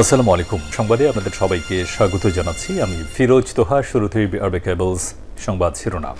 আসসালামু আলাইকুম। সংবাদে আপনাদের সবাইকে স্বাগত জানাচ্ছি। আমি ফিরোজ তোহা। শুরুতেই আরবে কেবলস সংবাদ শিরোনাম।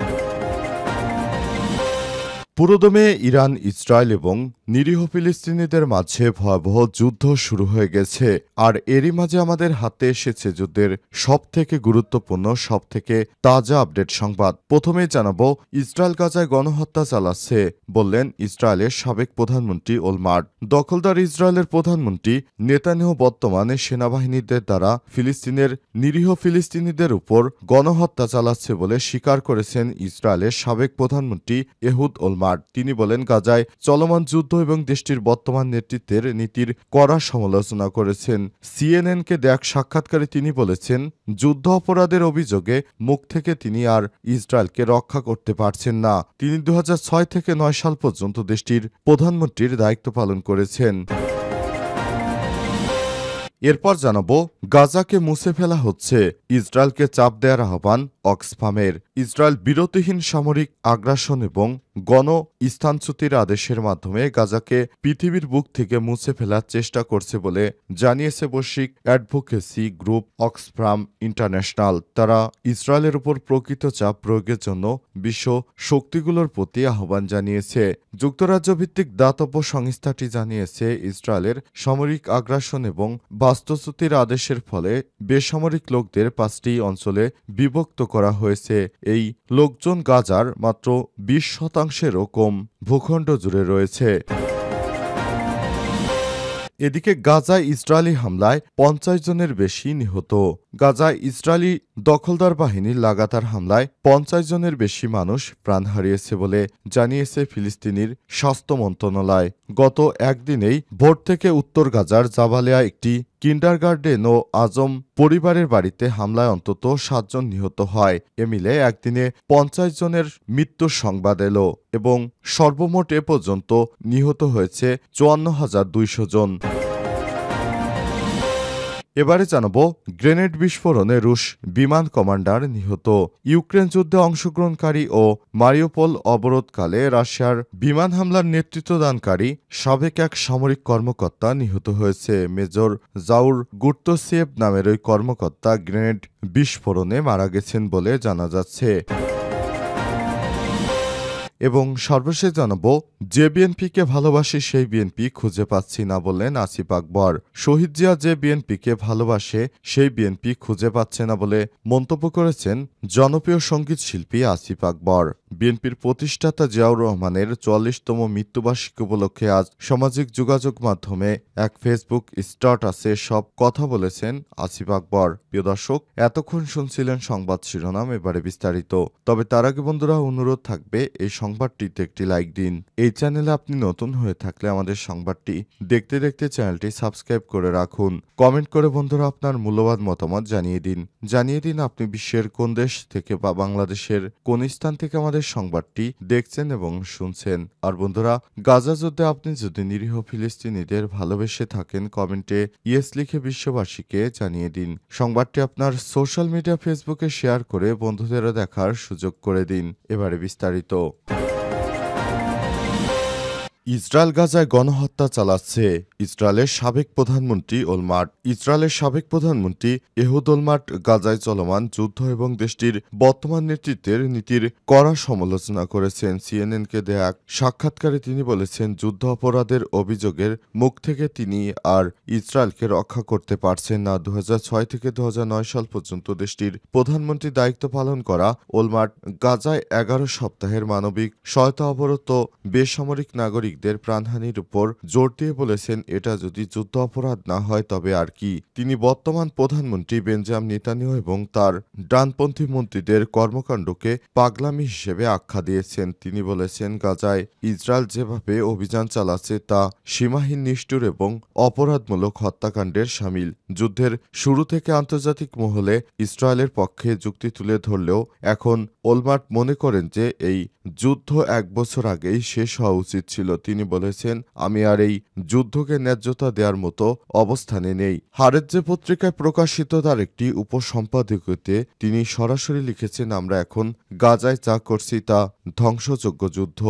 পুরোদমে ইরান, ইসরায়েল এবং নিরীহ ফিলিস্তিনিদের মাঝে ভয়াবহ যুদ্ধ শুরু হয়ে গেছে। আর এরই মাঝে আমাদের হাতে এসেছে যুদ্ধের সবথেকে গুরুত্বপূর্ণ, সবথেকে তাজা আপডেট সংবাদ। প্রথমেই জানাবো, ইসরায়েল গাজায় গণহত্যা চালাচ্ছে বললেন ইসরায়েলের সাবেক প্রধানমন্ত্রী ওলমার্ট। দখলদার ইসরায়েলের প্রধানমন্ত্রী নেতানিয়াহু বর্তমানে সেনাবাহিনীদের দ্বারা ফিলিস্তিনের নিরীহ ফিলিস্তিনিদের উপর গণহত্যা চালাচ্ছে বলে স্বীকার করেছেন ইসরায়েলের সাবেক প্রধানমন্ত্রী এহুদ ওলমার্ট। তিনি বলেন, গাজায় চলমান যুদ্ধ এবং দেশটির বর্তমান নেতৃত্বের নীতির কড়া সমালোচনা করেছেন। সিএনএনকে দেয়া এক সাক্ষাৎকারে তিনি বলেছেন, যুদ্ধ অপরাধের অভিযোগে মুখ থেকে তিনি আর ইসরায়েলকে রক্ষা করতে পারছেন না। তিনি 2006 থেকে 9 সাল পর্যন্ত দেশটির প্রধানমন্ত্রীর দায়িত্ব পালন করেছেন। এরপর জানাবো, গাজাকে মুছে ফেলা হচ্ছে, ইসরায়েলকে চাপ দেওয়ার আহ্বান অক্সফামের। ইসরায়েল বিরতিহীন সামরিক আগ্রাসন এবং গণ স্থানচ্যুতির আদেশের মাধ্যমে গাজাকে পৃথিবীর বুক থেকে মুছে ফেলার চেষ্টা করছে বলে জানিয়েছে বৈশ্বিক অ্যাডভোকেসি গ্রুপ অক্সফাম ইন্টারন্যাশনাল। তারা ইসরায়েলের উপর প্রকৃত চাপ প্রয়োগের জন্য বিশ্ব শক্তিগুলোর প্রতি আহ্বান জানিয়েছে। যুক্তরাজ্য ভিত্তিক দাতব্য সংস্থাটি জানিয়েছে, ইসরায়েলের সামরিক আগ্রাসন এবং বাস্তুচ্যুতির আদেশের ফলে বেসামরিক লোকদের 5টি অঞ্চলে বিভক্ত করা হয়েছে। এই লোকজন গাজার মাত্র 20%-এরও কম ভূখণ্ড জুড়ে রয়েছে। এদিকে গাজায় ইসরায়েলি হামলায় 50 জনের বেশি নিহত। গাজায় ইসরায়েলি দখলদার বাহিনীর লাগাতার হামলায় 50 জনের বেশি মানুষ প্রাণ হারিয়েছে বলে জানিয়েছে ফিলিস্তিনির স্বাস্থ্য মন্ত্রণালয়। গত একদিনেই ভোর থেকে উত্তর গাজার জাবালিয়া একটি কিন্ডারগার্টেন ও আজম পরিবারের বাড়িতে হামলায় অন্তত 7 জন নিহত হয়। এ মিলে একদিনে 50 জনের মৃত্যুর সংবাদ এলো এবং সর্বমোট এ পর্যন্ত নিহত হয়েছে 54,200 জন। এবারে জানাবো, গ্রেনেড বিস্ফোরণে রুশ বিমান কমান্ডার নিহত। ইউক্রেন যুদ্ধে অংশগ্রহণকারী ও মারিউপোল অবরোধকালে রাশিয়ার বিমান হামলার নেতৃত্বদানকারী সাবেক এক সামরিক কর্মকর্তা নিহত হয়েছে। মেজর জাউর গুর্তসিয়েভ নামের ওই কর্মকর্তা গ্রেনেড বিস্ফোরণে মারা গেছেন বলে জানা যাচ্ছে। এবং সর্বশেষ জানাবো, যে বিএনপিকে ভালোবাসে সেই বিএনপি খুঁজে পাচ্ছি না বললেন আসিফ আকবর। শহীদ জিয়া যে বিএনপিকে ভালোবাসে সেই বিএনপি খুঁজে পাচ্ছে না বলে মন্তব্য করেছেন জনপ্রিয় সঙ্গীত শিল্পী আসিফ আকবর। বিএনপির প্রতিষ্ঠাতা জিয়াউর রহমানের 44তম মৃত্যুবার্ষিকী উপলক্ষে আজ সামাজিক যোগাযোগ মাধ্যমে এক ফেসবুক স্ট্যাটাসে সব কথা বলেছেন আসিফ আকবর। প্রিয় দর্শক, এতক্ষণ শুনছিলেন সংবাদ শিরোনাম, এবারে বিস্তারিত। তবে তার আগে বন্ধুরা, অনুরোধ থাকবে এই সংবাদটিতে একটি লাইক দিন। এই চ্যানেলে আপনি নতুন হয়ে থাকলে আমাদের সংবাদটি দেখতে দেখতে চ্যানেলটি সাবস্ক্রাইব করে রাখুন। কমেন্ট করে বন্ধুরা আপনার মূল্যবান মতামত জানিয়ে দিন আপনি বিশ্বের কোন দেশ থেকে বা বাংলাদেশের কোন স্থান থেকে আমাদের সংবাদটি দেখছেন এবং শুনছেন। আর বন্ধুরা, গাজা যুদ্ধে আপনি যদি নিরীহ ফিলিস্তিনিদের ভালোবেসে থাকেন, কমেন্টে ইয়েস লিখে বিশ্ববাসীকে জানিয়ে দিন। সংবাদটি আপনার সোশ্যাল মিডিয়া ফেসবুকে শেয়ার করে বন্ধুদেরও দেখার সুযোগ করে দিন। এবারে বিস্তারিত। ইসরায়েল গাজায় গণহত্যা চালাচ্ছে, ইসরায়েলের সাবেক প্রধানমন্ত্রী ওলমার্ট। ইসরায়েলের সাবেক প্রধানমন্ত্রী এহুদ ওলমার্ট গাজায় চলমান যুদ্ধ এবং দেশটির বর্তমান নেতৃত্বের নীতির কড়া সমালোচনা করেছেন। সিএনএনকে দেয়া এক সাক্ষাৎকারে তিনি বলেছেন, যুদ্ধ অপরাধের অভিযোগের মুখ থেকে তিনি আর ইসরায়েলকে রক্ষা করতে পারছেন না। 2006 থেকে 2009 সাল পর্যন্ত দেশটির প্রধানমন্ত্রী দায়িত্ব পালন করা ওলমার্ট গাজায় 11 সপ্তাহের মানবিক সহায়তা অবরত বেসামরিক নাগরিক প্রাণহানির উপর জোর দিয়ে বলেছেন, এটা যদি যুদ্ধ অপরাধ না হয় তবে আর কি। তিনি বর্তমান প্রধানমন্ত্রী বেঞ্জামিন নেতানিয়াহু এবং তার ডানপন্থী মন্ত্রীদের কর্মকাণ্ডকে পাগলামি হিসেবে আখ্যা দিয়েছেন। তিনি বলেছেন, গাজায় ইসরায়েল যেভাবে অভিযান চালাচ্ছে তা সীমাহীন, নিষ্ঠুর এবং অপরাধমূলক হত্যাকাণ্ডের শামিল। যুদ্ধের শুরু থেকে আন্তর্জাতিক মহলে ইসরায়েলের পক্ষে যুক্তি তুলে ধরলেও এখন ওলমার্ট মনে করেন যে এই যুদ্ধ 1 বছর আগেই শেষ হওয়া উচিত ছিল। তিনি বলেছেন, আমি আর এই যুদ্ধকে ন্যায্যতা দেওয়ার মতো অবস্থানে নেই। হারেজ্জে পত্রিকায় প্রকাশিত তার একটি উপসম্পাদকীয়তে তিনি সরাসরি লিখেছেন, আমরা এখন গাজায় যা করছি তা ধ্বংসযোগ্য যুদ্ধ,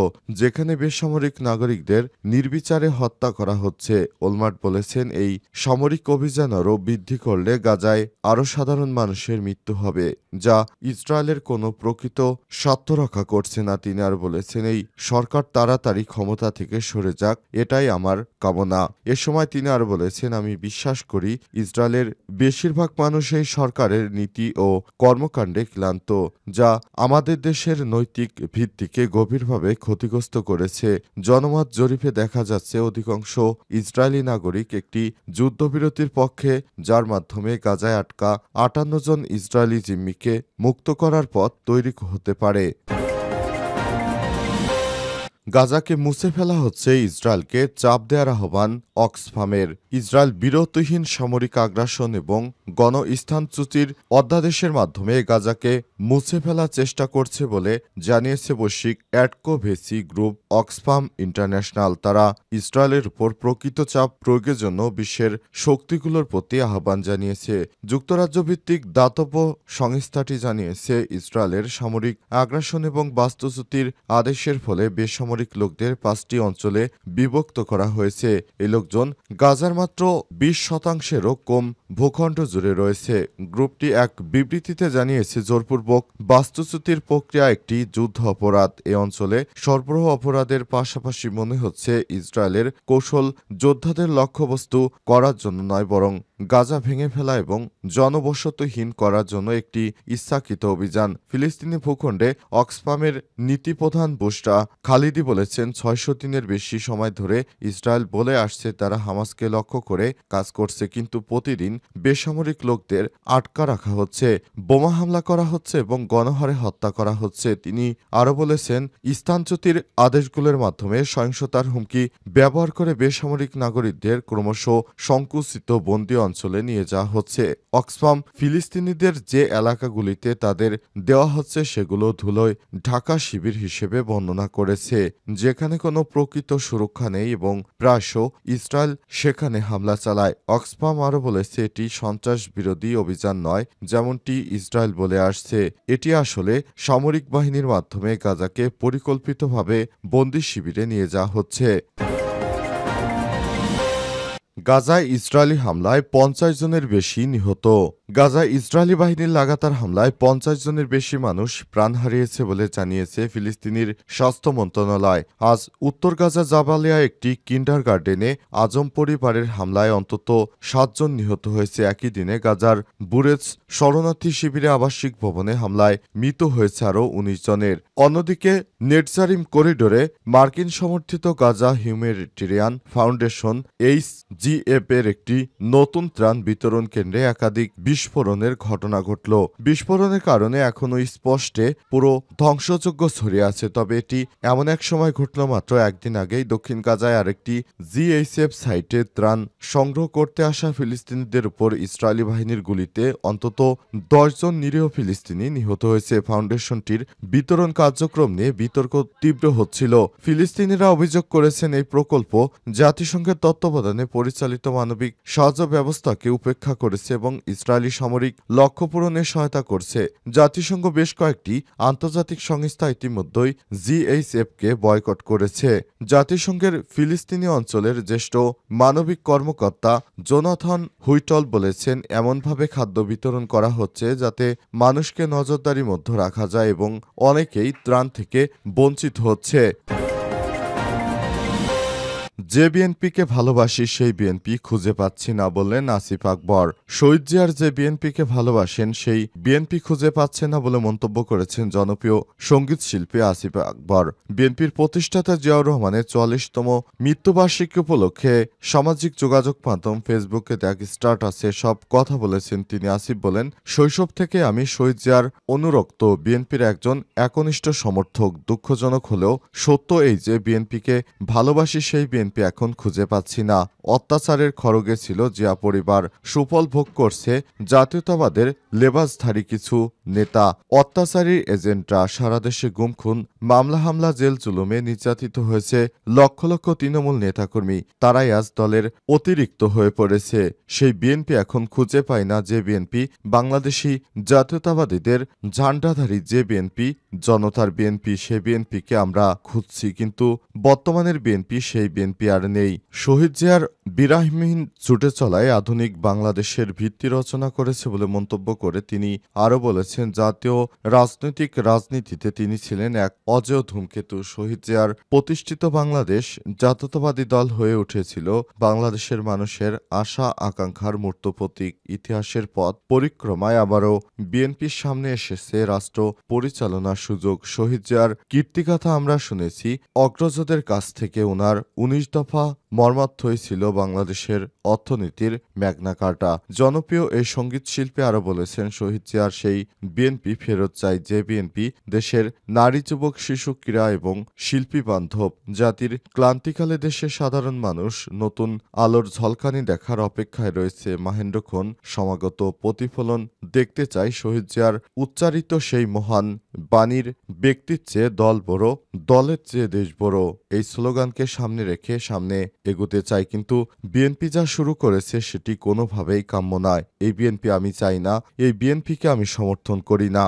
যেখানে বেসামরিক নাগরিকদের নির্বিচারে হত্যা করা হচ্ছে। ওলমার্ট বলেছেন, এই সামরিক অভিযান আরও বৃদ্ধি করলে গাজায় আরও সাধারণ মানুষের মৃত্যু হবে, যা ইসরায়েলের কোনো প্রকৃত স্বার্থ রক্ষা করছে না। তিনি আর বলেছেন, এই সরকার তাড়াতাড়ি ক্ষমতা থেকে সরে যাক, এটাই আমার কামনা। এ সময় তিনি আর বলেছেন, আমি বিশ্বাস করি ইসরায়েলের বেশিরভাগ মানুষ এই সরকারের নীতি ও কর্মকাণ্ডে ক্লান্ত, যা আমাদের দেশের নৈতিক ভিত্তিকে গভীরভাবে ক্ষতিগ্রস্ত করেছে। জনমত জরিপে দেখা যাচ্ছে অধিকাংশ ইসরায়েলি নাগরিক একটি যুদ্ধবিরতির পক্ষে, যার মাধ্যমে গাজায় আটকা ৫৮ জন ইসরায়েলি জিম্মিকে মুক্ত করার পথ তৈরি হতে পারে। গাজাকে মুছে ফেলা হচ্ছে, ইসরায়েলকে চাপ দেওয়ার আহ্বান অক্সফামের। ইসরায়েল বিরতিহীন সামরিক আগ্রাসন এবং গণস্থানচ্যুতির অধ্যাদেশের মাধ্যমে গাজাকে মুছে ফেলার চেষ্টা করছে বলে জানিয়েছে বৈশ্বিক অ্যাডভোকেসি গ্রুপ অক্সফাম ইন্টারন্যাশনাল। তারা ইসরায়েলের উপর প্রকৃত চাপ প্রয়োগের জন্য বিশ্বের শক্তিগুলোর প্রতি আহ্বান জানিয়েছে। যুক্তরাজ্যভিত্তিক দাতব্য সংস্থাটি জানিয়েছে, ইসরায়েলের সামরিক আগ্রাসন এবং বাস্তুচ্যুতির আদেশের ফলে বেসামরিক লোকদের ৫টি অঞ্চলে বিভক্ত করা হয়েছে। এই লোকজন গাজার মাত্র ২০%-এরও কম ভূখণ্ড জুড়ে রয়েছে। গ্রুপটি এক বিবৃতিতে জানিয়েছে, জোরপূর্বক বাস্তুচ্যুতির প্রক্রিয়া একটি যুদ্ধ অপরাধ। এ অঞ্চলে সরবরাহ অপরাধের পাশাপাশি মনে হচ্ছে ইসরায়েলের কৌশল যোদ্ধাদের লক্ষ্যবস্তু করার জন্য নয়, বরং গাজা ভেঙে ফেলা এবং জনবসতিহীন করার জন্য একটি ইচ্ছাকৃত অভিযান। ফিলিস্তিনি ভূখণ্ডে অক্সফামের নীতিপ্রধান বুশরা খালিদি বলেছেন, ৬০০ দিনের বেশি সময় ধরে ইসরায়েল বলে আসছে তারা হামাসকে লক্ষ্য করে কাজ করছে, কিন্তু প্রতিদিন বেসামরিক লোকদের আটকা রাখা হচ্ছে, বোমা হামলা করা হচ্ছে এবং গণহারে হত্যা করা হচ্ছে। তিনি আরও বলেছেন, স্থানচ্যুতির আদেশগুলোর মাধ্যমে সহিংসতার হুমকি ব্যবহার করে বেসামরিক নাগরিকদের ক্রমশ সংকুচিত বন্দী অঞ্চলে নিয়ে যাওয়া হচ্ছে। অক্সফাম ফিলিস্তিনিদের যে এলাকাগুলিতে তাদের দেওয়া হচ্ছে সেগুলো ধুলোয় ঢাকা শিবির হিসেবে বর্ণনা করেছে, যেখানে কোনো প্রকৃত সুরক্ষা নেই এবং প্রায়শ ইসরায়েল সেখানে হামলা চালায়। অক্সফাম আরও বলেছে, এটি সন্ত্রাস বিরোধী অভিযান নয় যেমনটি ইসরায়েল বলে আসছে, এটি আসলে সামরিক বাহিনীর মাধ্যমে গাজাকে পরিকল্পিতভাবে বন্দী শিবিরে নিয়ে যাওয়া হচ্ছে। গাজায় ইসরায়েলি হামলায় ৫০ জনের বেশি নিহত। গাজায় ইসরায়েলি বাহিনীর লাগাতার হামলায় ৫০ জনের বেশি মানুষ প্রাণ হারিয়েছে বলে জানিয়েছে ফিলিস্তিনির স্বাস্থ্য মন্ত্রণালয়। আজ উত্তর গাজা জাবালিয়া একটি কিন্ডারগার্টেনে আজম পরিবারের হামলায় অন্তত ৭ জন নিহত হয়েছে। একই দিনে গাজার বুরেজ শরণার্থী শিবিরে আবাসিক ভবনে হামলায় মৃত হয়েছে আরও ১৯ জনের। অন্যদিকে নেটজারিম করিডোরে মার্কিন সমর্থিত গাজা হিউম্যানিটেরিয়ান ফাউন্ডেশন HGF এর একটি নতুন ত্রাণ বিতরণ কেন্দ্রে একাধিক বিস্ফোরণের ঘটনা ঘটল। বিস্ফোরণের কারণে এখনও স্পষ্টে পুরো ধ্বংসযজ্ঞ ছড়িয়ে আছে, তবে এটি এমন এক সময় ঘটল মাত্র একদিন আগেই দক্ষিণ গাজায় আরেকটি GHF সাইটে ত্রাণ সংগ্রহ করতে আসা ফিলিস্তিনিদের উপর ইসরায়েলি বাহিনীর গুলিতে অন্তত ১০ জন নিরীহ ফিলিস্তিনি নিহত হয়েছে। ফাউন্ডেশনটির বিতরণ কার্যক্রম নিয়ে বিতর্ক তীব্র হচ্ছিল। ফিলিস্তিনিরা অভিযোগ করেছেন, এই প্রকল্প জাতিসংঘের তত্ত্বাবধানে পরিচালিত মানবিক সাহায্য ব্যবস্থাকে উপেক্ষা করেছে এবং ইসরায়েলি সামরিক লক্ষ্য পূরণে সহায়তা করছে। জাতিসংঘ বেশ কয়েকটি আন্তর্জাতিক সংস্থা ইতিমধ্যেই GHFকে বয়কট করেছে। জাতিসংঘের ফিলিস্তিনি অঞ্চলের জ্যেষ্ঠ মানবিক কর্মকর্তা জোনাথন হুইটল বলেছেন, এমনভাবে খাদ্য বিতরণ করা হচ্ছে যাতে মানুষকে নজরদারির মধ্যে রাখা যায় এবং অনেকেই ত্রাণ থেকে বঞ্চিত হচ্ছে। যে বিএনপিকে ভালোবাসি সেই বিএনপি খুঁজে পাচ্ছি না বললেন আসিফ আকবর। শহীদ জিয়ার যে বিএনপিকে ভালোবাসেন সেই বিএনপি খুঁজে পাচ্ছে না বলে মন্তব্য করেছেন জনপ্রিয় সঙ্গীত শিল্পী আসিফ আকবর। বিএনপির প্রতিষ্ঠাতা জিয়াউর রহমানের ৪৪তম মৃত্যুবার্ষিকী উপলক্ষে সামাজিক যোগাযোগ মাধ্যম ফেসবুকে এক স্ট্যাটাসে সব কথা বলেছেন তিনি। আসিফ বলেন, শৈশব থেকে আমি শহীদ জিয়ার অনুরক্ত, বিএনপির একজন একনিষ্ঠ সমর্থক। দুঃখজনক হলেও সত্য এই যে বিএনপিকে ভালোবাসি সেই বিএনপি বিএনপি এখন খুঁজে পাচ্ছি না। অত্যাচারের খড়গে ছিল জিয়া পরিবার, সুফল ভোগ করছে জাতীয়তাবাদের লেবাসধারী কিছু নেতা। অত্যাচারী এজেন্টরা সারা দেশে গুম খুন, মামলা হামলা, জেল জুলুমে নির্যাতিত হয়েছে লক্ষ লক্ষ তৃণমূল নেতাকর্মী। তারাই আজ দলের অতিরিক্ত হয়ে পড়েছে। সেই বিএনপি এখন খুঁজে পায় না যে বিএনপি বাংলাদেশি জাতীয়তাবাদীদের ঝান্ডাধারী যে বিএনপি, জনতার বিএনপি, সেই বিএনপিকে আমরা খুঁজছি, কিন্তু বর্তমানের বিএনপি সেই বিএনপি আর নেই। শহীদ জিয়ার বিরামহীন ছুটে চলায় আধুনিক বাংলাদেশের ভিত্তি রচনা করেছে বলে মন্তব্য করে তিনি আরও বলেছেন, জাতীয় রাজনীতিতে তিনি ছিলেন এক অজেয় ধূমকেতু। শহীদ জিয়ার প্রতিষ্ঠিত বাংলাদেশ জাতীয়তাবাদী দল হয়ে উঠেছিল বাংলাদেশের মানুষের আশা আকাঙ্ক্ষার মূর্ত প্রতীক। ইতিহাসের পথ পরিক্রমায় আবারও বিএনপির সামনে এসেছে রাষ্ট্র পরিচালনার সুযোগ। শহীদ জিয়ার কীর্তিগাথা আমরা শুনেছি অগ্রজদের কাছ থেকে। ওনার ১৯ দফা মর্মার্থই ছিল বাংলাদেশের অর্থনীতির ম্যাগনা কার্টা। জনপ্রিয় এই সঙ্গীত শিল্পী আরও বলেছেন, শহীদ জিয়ার সেই বিএনপি ফেরত চাই যে বিএনপি দেশের নারী, যুবক, শিশু, ক্রীড়া এবং শিল্পী বান্ধব। জাতির ক্লান্তিকালে দেশের সাধারণ মানুষ নতুন আলোর ঝলকানি দেখার অপেক্ষায় রয়েছে। মাহেন্দ্রক্ষণ সমাগত প্রতিফলন দেখতে চাই শহীদ জিয়ার উচ্চারিত সেই মহান বাণীর। ব্যক্তির চেয়ে দল বড়, দলের চেয়ে দেশ বড়, এই স্লোগানকে সামনে রেখে সামনে এগোতে চাই, কিন্তু বিএনপি যা শুরু করেছে সেটি কোনোভাবেই কাম্য নয়। এই বিএনপি আমি চাই না, এই বিএনপিকে আমি সমর্থন করি না।